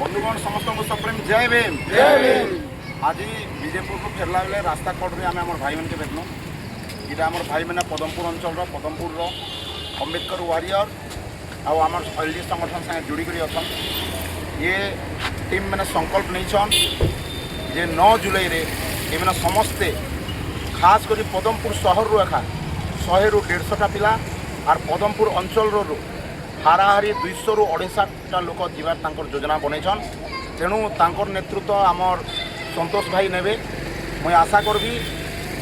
बंधुगण समस्त को सप्रेम जय भीम। आज विजयपुर को फेरला बेले रास्ता कट में आम भाई मन के भेटलु। यहाँ आम भाई मैंने पदमपुर अंचल पदमपुर अम्बेडकर वारियर आम एलडी संगठन सागे जोड़ी कर अच्छा ये टीम मैंने संकल्प नहीं जे 9 जुलाई रे ये मैंने समस्ते खास कर पदमपुर सहर रू एखा 100 ରୁ 150टा पिला और पदमपुर अंचल हाराहारी 200 ରୁ 250टा लोक जीवार योजना बनईछन। तेणु तांकर नेतृत्व आमर संतोष भाई नेबे। मुझे आशा करबी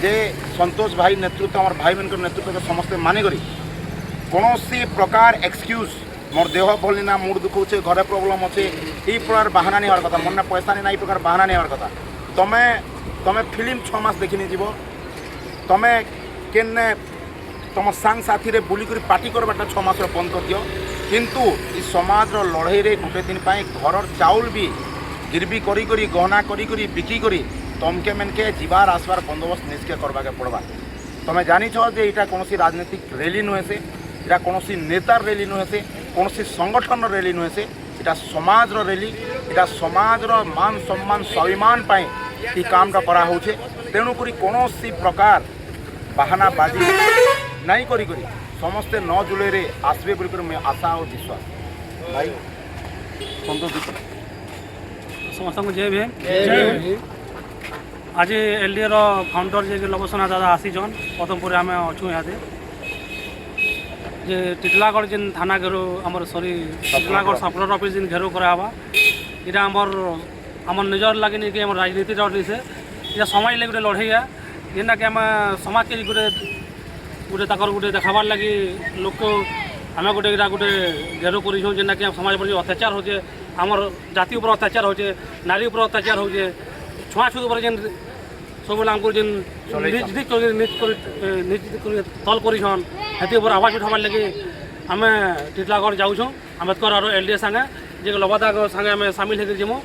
जे संतोष भाई नेतृत्व आमर भाई मन नेतृत्व के समस्ते मानि करी कौनसी प्रकार एक्सक्यूज मोर देह भल ना मुड दुखुचे घरे प्रोब्लेम अच्छे यही प्रकार बाहाना नहीं हर कथा मन पैसा नहीं ना प्रकार बाहाना नहीं हर कथा तमे तमे फिल्म 6 मास देखनी जीव तमे केन्ने तुम सांग साथी रे बुलिक पार्टी करवाटा 6 मास बंद कर दियो। किंतु इस समाज लड़ाई रे गोटे दिन घर चाउल भी गिरवी करी करी गहना करी करी बिकी करी तमके मेनके जीवार आसबार बंदोबस्त निश्चय करवाके पड़वा। तुम्हें जानी जे यहाँ कौन राजनीतिक रैली नुहे से यहाँ कौन नेतार रैली नुहे से कौन संगठन रैली नुहे से यहाँ समाज रैली यहाँ समाज मान सम्मान स्वाभिमान पाई कामटा कराऊे। तेणुक कौन प्रकार बाहाना बाजी नहीं करी समस्ते 9 जुलाई रे आसबे बोल मैं आशा और विश्वास भाई संतोष समस्त को जय भीम। आज एलडीए फाउंडर जे लबसना दादा आसीचन पदमपुर आम अच्छू यहाँ जे टिटलागढ़ जिन थाना घेरो आमर सॉरी टिटलागढ़ सर्कुलर ऑफिस जिन घेरो करावा इटा आमर निजर लगे नहीं कि आम राजनीति लड़ी से या समाज लगे गोटे लड़े जेनटा कि आम समाज के गोटे गोटे तकर गोटे देखाबार लगी लोक आम गोटे गोटे घेरो कर जेनटा कि समाज पर अत्याचार होचे आमर जाति उपर अत्याचार होचे नारी उपर अत्याचार होचे छुआछुत उपर जेन सब आमको जेन तल करछन हेती उपर आवाज उठाबार लगी आम टिटलागढ़ जाऊँ आम्बेडकर और एलडीए संगे जे लबादा संगे आम सामिल होकर जीमु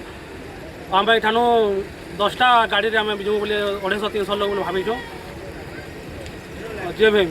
आम एठानु 10टा गाड़ी में आम जीमु बोले 250-300 लोग भाई जय भीम।